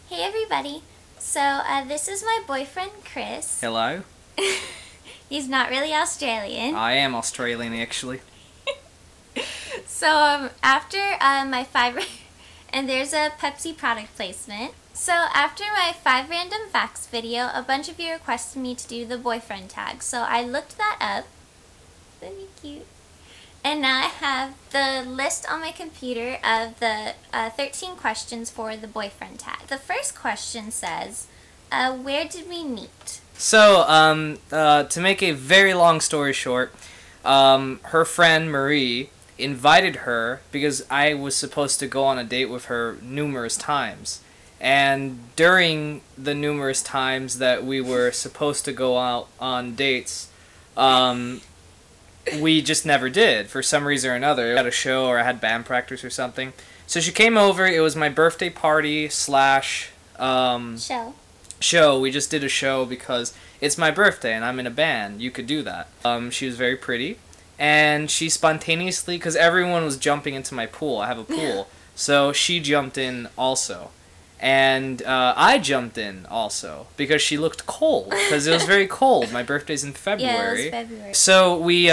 Hey everybody. So this is my boyfriend Chris. Hello? He's not really Australian. I am Australian, actually. So after my 5 and there's a Pepsi product placement. So after my 5 random facts video, a bunch of you requested me to do the boyfriend tag. So I looked that up. Isn't he cute? And now I have the list on my computer of the 13 questions for the boyfriend tag. The first question says, where did we meet? So, to make a very long story short, her friend Marie invited her because I was supposed to go on a date with her numerous times. And during the numerous times that we were supposed to go out on dates, we just never did for some reason or another. I had a show or I had band practice or something. So she came over. It was my birthday party / show. We just did a show because it's my birthday and I'm in a band. You could do that. She was very pretty. And she spontaneously, because everyone was jumping into my pool. I have a pool. So she jumped in also. And I jumped in also because she looked cold because it was very cold. My birthday's in February. Yeah, it was February. So we,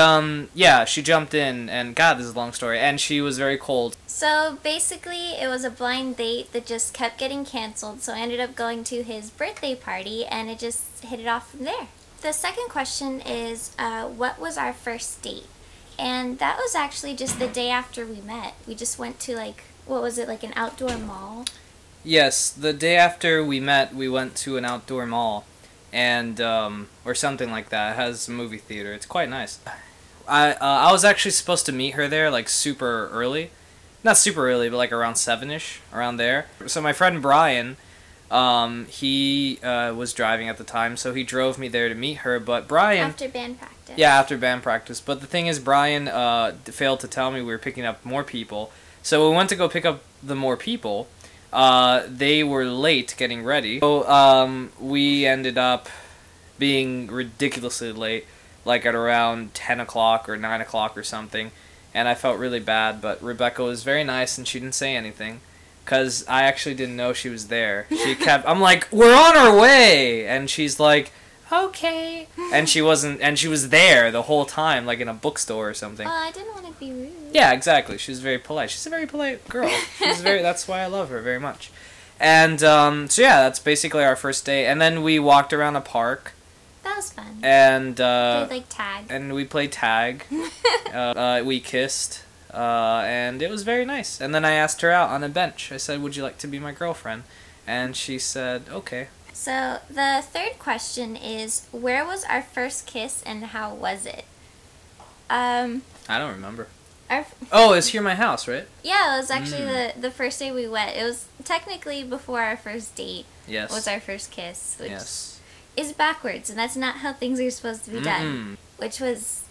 she jumped in and God, this is a long story. And she was very cold. So basically it was a blind date that just kept getting canceled. So I ended up going to his birthday party and it just hit it off from there. The second question is, what was our first date? And that was actually just the day after we met. We just went to an outdoor mall? Yes, the day after we met, we went to an outdoor mall, and or something like that. It has a movie theater. It's quite nice. I was actually supposed to meet her there like super early, not super early, but like around 7ish, around there. So my friend Brian, he was driving at the time, so he drove me there to meet her. But Brian after band practice. Yeah, after band practice. But the thing is, Brian failed to tell me we were picking up more people. So we went to go pick up the more people. They were late getting ready. So, we ended up being ridiculously late, like at around 10 o'clock or 9 o'clock or something. And I felt really bad, but Rebecca was very nice and she didn't say anything. Because I actually didn't know she was there. I'm like, we're on our way! And she's like, okay. And she was there the whole time, like in a bookstore or something. Oh, I didn't want to be rude. Yeah, exactly. She was very polite. She's a very polite girl. That's why I love her very much. And, so yeah, that's basically our first day. And then we walked around a park. That was fun. And, played tag. And we played tag. We kissed. And it was very nice. And then I asked her out on a bench. I said, would you like to be my girlfriend? And she said, okay. So, the third question is, where was our first kiss and how was it? I don't remember. It's here at my house, right? Yeah, it was actually the first day we went. It was technically before our first date. Yes. Was our first kiss, which yes. is backwards, and that's not how things are supposed to be done. Which was,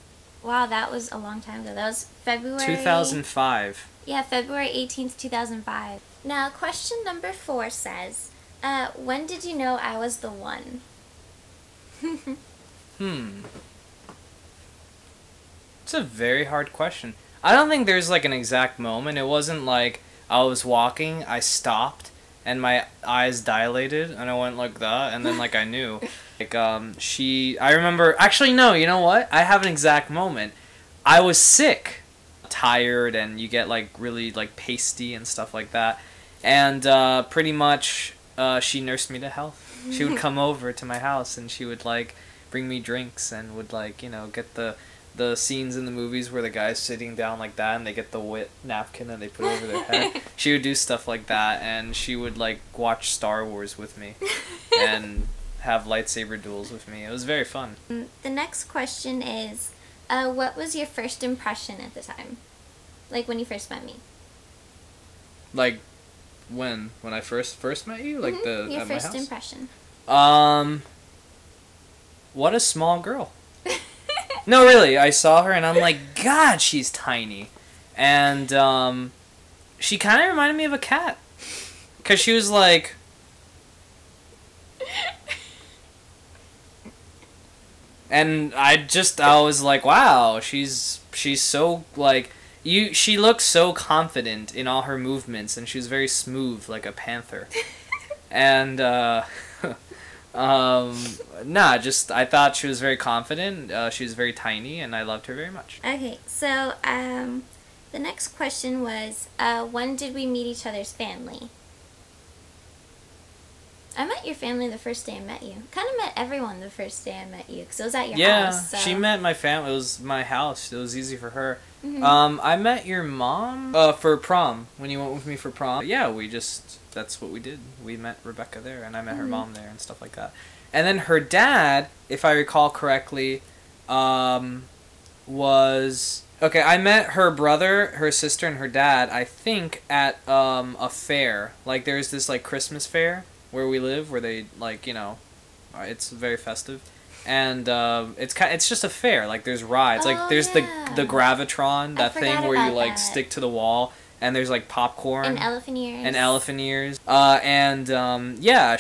wow, that was a long time ago. That was February... 2005. Yeah, February 18th, 2005. Now, question number 4 says, when did you know I was the one? It's a very hard question. I don't think there's like an exact moment. It wasn't like I was walking, I stopped, and my eyes dilated, and I went like that, and then like I knew. I remember, actually no, you know what? I have an exact moment. I was sick, tired, and you get like really like pasty and stuff like that. And pretty much she nursed me to health. She would come over to my house and she would like bring me drinks and would like, get the scenes in the movies where the guy's sitting down like that and they get the wet napkin and they put it over their head. She would do stuff like that, and she would like watch Star Wars with me and have lightsaber duels with me. It was very fun. The next question is, what was your first impression at the time? Like when you first met me? Like when I first met you? Like your at my first house? impression. What a small girl. No, really, I saw her and I'm like, God, she's tiny. And, she kind of reminded me of a cat. Because she was like... And I was like, wow, she's so, like... She looks so confident in all her movements, and she's very smooth, like a panther. And nah, just I thought she was very confident. She was very tiny, and I loved her very much. Okay, so the next question was, when did we meet each other's family? I met your family the first day I met you. Kind of met everyone the first day I met you, because it was at your house. Yeah, she met my family. It was my house. It was easy for her. Mm-hmm. I met your mom for prom, when you went with me for prom. Yeah, that's what we did. We met Rebecca there, and I met her mom there and stuff like that. And then her dad, if I recall correctly, was... Okay, I met her brother, her sister, and her dad, I think, at a fair. Like, there's this, like, Christmas fair where we live, where they, like, you know, it's very festive. And it's just a fair. Like, there's rides. Like, there's the Gravitron, that thing where you, like, stick to the wall. And there's, like, popcorn. And elephant ears. And elephant ears. Yeah,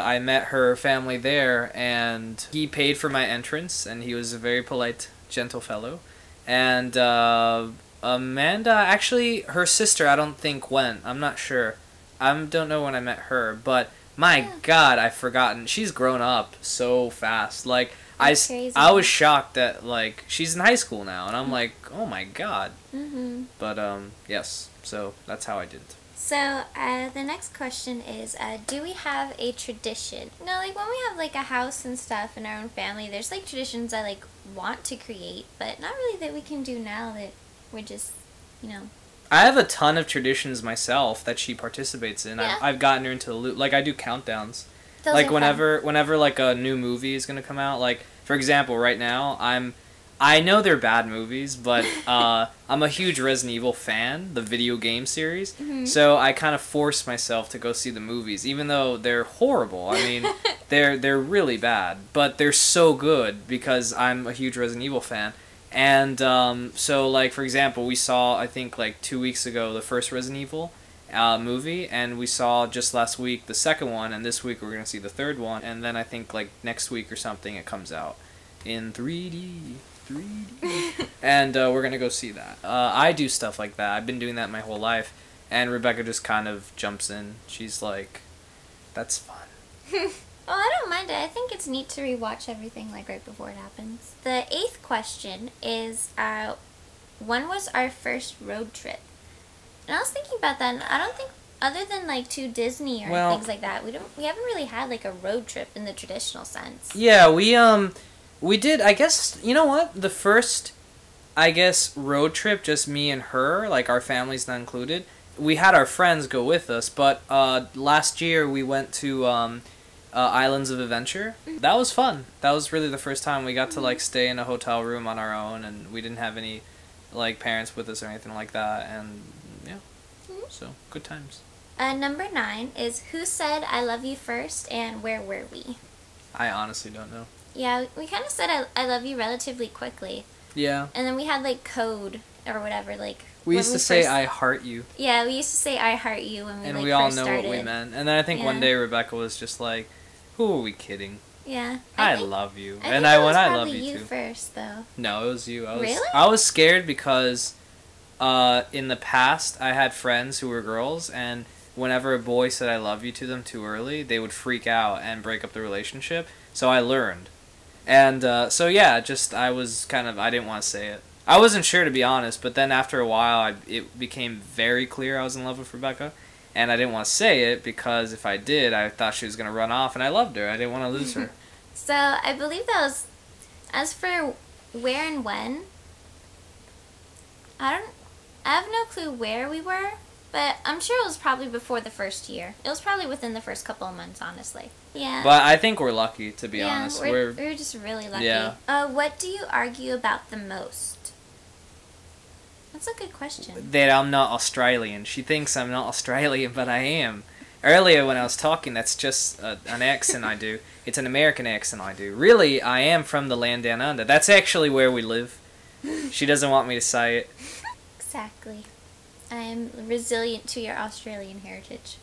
I met her family there, and he paid for my entrance, and he was a very polite, gentle fellow. And Amanda, actually, her sister, I don't think went. I'm not sure. I don't know when I met her, but my God, I've forgotten. She's grown up so fast. Like, I was shocked that, like, she's in high school now, and I'm like, oh my God. Mm-hmm. But, yes, so that's how I did it. So, the next question is, do we have a tradition? No, like, when we have, like, a house and stuff in our own family, there's, like, traditions I, like, want to create, but not really that we can do now that we're just, you know... I have a ton of traditions myself that she participates in. Yeah. I've gotten her into the loop. Like, I do countdowns. Those like, are whenever, like, a new movie is going to come out, like, for example, right now, I know they're bad movies, but I'm a huge Resident Evil fan, the video game series. Mm-hmm. So I kind of force myself to go see the movies, even though they're horrible. I mean, they're really bad, but they're so good because I'm a huge Resident Evil fan. And so, like, for example, we saw, I think, like, 2 weeks ago, the first Resident Evil movie, and we saw just last week the second one, and this week we're going to see the third one, and then I think, like, next week or something it comes out in 3D. And we're gonna go see that. I do stuff like that. I've been doing that my whole life, and Rebecca just kind of jumps in. She's like, that's fun. Well, I don't mind it. I think it's neat to rewatch everything, like, right before it happens. The 8th question is, when was our first road trip? And I was thinking about that, and I don't think, other than, like, to Disney or things like that, we haven't really had, like, a road trip in the traditional sense. Yeah, we did, I guess, you know what? The first, I guess, road trip, just me and her, like, our family's not included. We had our friends go with us, but last year we went to Islands of Adventure. That was fun. That was really the first time we got to, like, stay in a hotel room on our own, and we didn't have any, like, parents with us or anything like that, and, yeah. So, good times. Number 9 is, who said I love you first, and where were we? I honestly don't know. Yeah, we kind of said I love you relatively quickly. Yeah. And then we had, like, code or whatever, like... We used to say, I heart you. Yeah, we used to say, I heart you when we, and like, we all first know started. what we meant. And then I think one day Rebecca was just like, who are we kidding? Yeah. I love you. And I love you you too. first, though. No, it was you. Really? I was scared because in the past I had friends who were girls, and whenever a boy said I love you to them too early, they would freak out and break up the relationship. So I learned. And so yeah, I was kind of, I didn't want to say it. I wasn't sure, to be honest, but then after a while it became very clear I was in love with Rebecca, and I didn't want to say it because if I did, I thought she was going to run off, and I loved her. I didn't want to lose her. So I believe that was, as for where and when, I have no clue where we were, but I'm sure it was probably before the first year. It was probably within the first couple of months, honestly. Yeah. But I think we're lucky, to be honest. We're just really lucky. Yeah. What do you argue about the most? That's a good question. That I'm not Australian. She thinks I'm not Australian, but I am. Earlier when I was talking, that's just an accent I do. It's an American accent I do. Really, I am from the land down under. That's actually where we live. She doesn't want me to say it. Exactly. I am resilient to your Australian heritage.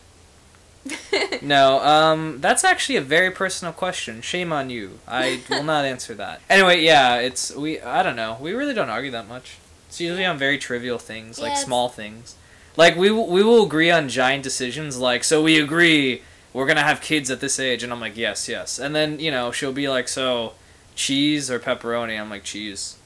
No, that's actually a very personal question. Shame on you. I will not answer that. Anyway, yeah, I don't know. We really don't argue that much. It's usually on very trivial things, like small things. Like, we will agree on giant decisions, like, so we agree we're gonna have kids at this age, and I'm like, yes, yes. And then, you know, she'll be like, so, cheese or pepperoni? I'm like, cheese.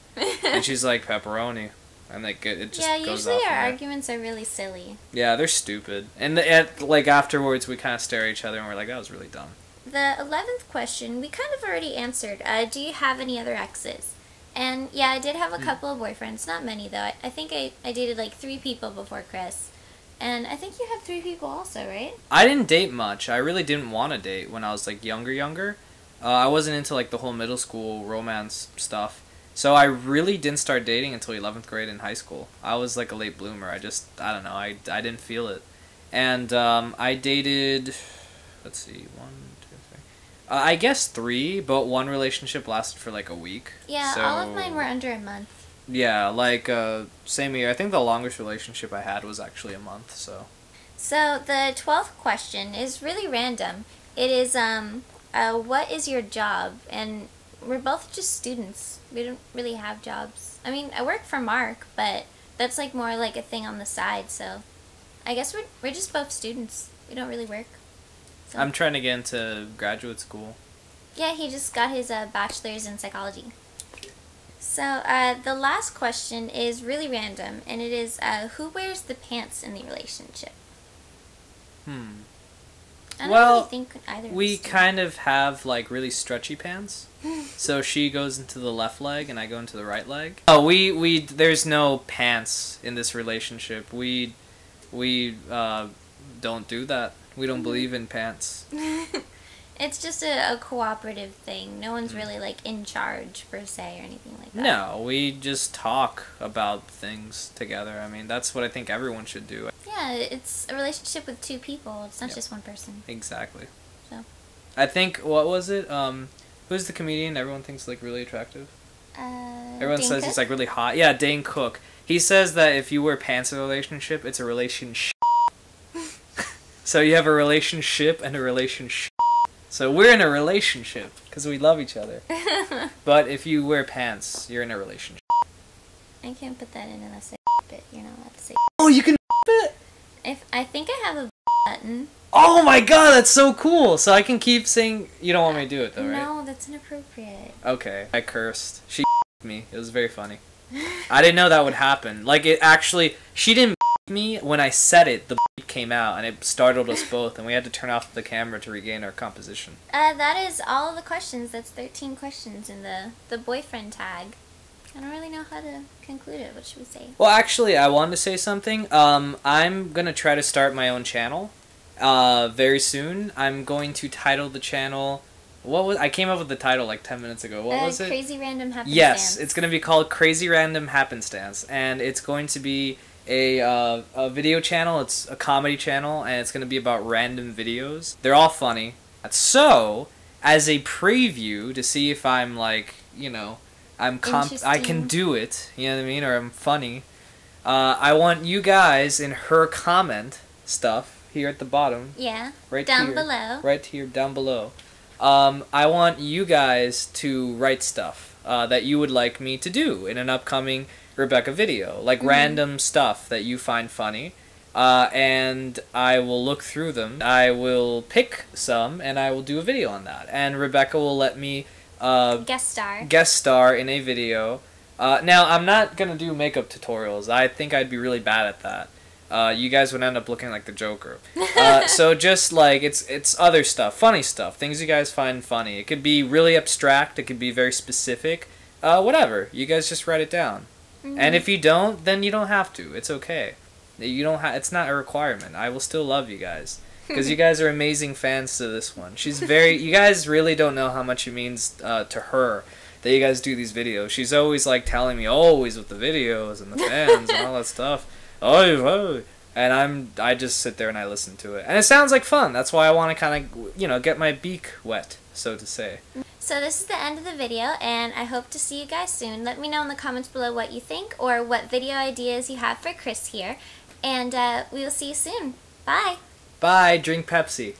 And she's like, pepperoni. And like, it just goes usually off our from there. arguments are really silly. Yeah, they're stupid. And like afterwards, we kind of stare at each other and we're like, that was really dumb. The 11th question, we kind of already answered. Do you have any other exes? And yeah, I did have a couple of boyfriends. Not many, though. I think I dated like 3 people before Chris. And I think you have 3 people also, right? I didn't date much. I really didn't want to date when I was like younger. I wasn't into like the whole middle school romance stuff. So I really didn't start dating until 11th grade in high school. I was like a late bloomer. I don't know. I didn't feel it. And I dated, let's see, 1, 2, 3. I guess 3, but one relationship lasted for like a week. Yeah, so, all of mine were under a month. Yeah, like same year. I think the longest relationship I had was actually a month, so. So the 12th question is really random. It is, what is your job? And we're both just students. We don't really have jobs. I mean, I work for Mark, but that's like more like a thing on the side, so I guess we're just both students. We don't really work. So. I'm trying to get into graduate school. Yeah, he just got his bachelor's in psychology. So the last question is really random, and it is, who wears the pants in the relationship? I don't really think either of we us do. kind of have like really stretchy pants. So she goes into the left leg and I go into the right leg. Oh, we there's no pants in this relationship. We don't do that. We don't believe in pants. It's just a cooperative thing. No one's really like in charge per se or anything like that. No, we just talk about things together. I mean, that's what I think everyone should do. Yeah, it's a relationship with 2 people. It's not just one person. Exactly. So. I think, what was it? Who's the comedian everyone thinks like really attractive? Everyone Dane says Cook? he's like really hot. Yeah, Dane Cook. He says that if you wear pants in a relationship, it's a relationship. So you have a relationship and a relationship. So we're in a relationship because we love each other. But if you wear pants, you're in a relationship. I can't put that in unless I it. You're not allowed to say. Oh, you can it? I think I have a button. Oh my god, that's so cool. So I can keep saying, you don't want me to do it though, right? No, that's inappropriate. Okay, I cursed. She me. It was very funny. I didn't know that would happen. Like, it actually, she didn't me when I said it. The came out and it startled us both, and we had to turn off the camera to regain our composition. That is all of the questions. That's 13 questions in the boyfriend tag. I don't really know how to conclude it. What should we say? Well, actually, I wanted to say something. I'm gonna try to start my own channel very soon. I'm going to title the channel. I came up with the title like 10 minutes ago. What was it? Crazy Random Happenstance. Yes, it's going to be called Crazy Random Happenstance, and it's going to be a video channel. It's a comedy channel, and it's going to be about random videos. They're all funny. So, as a preview to see if I'm like, you know, I can do it, you know what I mean, or I'm funny, I want you guys in her comment stuff here at the bottom. Yeah, right down here, below. Right here, down below. I want you guys to write stuff that you would like me to do in an upcoming Rebecca video. Like random stuff that you find funny. And I will look through them. I will pick some and I will do a video on that. And Rebecca will let me guest star in a video. Now, I'm not going to do makeup tutorials. I think I'd be really bad at that. You guys would end up looking like the Joker. So just like, it's other stuff, funny stuff, things you guys find funny. It could be really abstract, it could be very specific, whatever. You guys just write it down. And if you don't, then you don't have to. It's okay. You don't it's not a requirement. I will still love you guys. Because you guys are amazing fans to this one. She's you guys really don't know how much it means to her that you guys do these videos. She's always like telling me, always with the videos and the fans and all that stuff. Oh, and I just sit there and I listen to it. And it sounds like fun. That's why I want to kind of, you know, get my beak wet, so to say. So this is the end of the video, and I hope to see you guys soon. Let me know in the comments below what you think or what video ideas you have for Chris here. And we will see you soon. Bye. Bye. Drink Pepsi.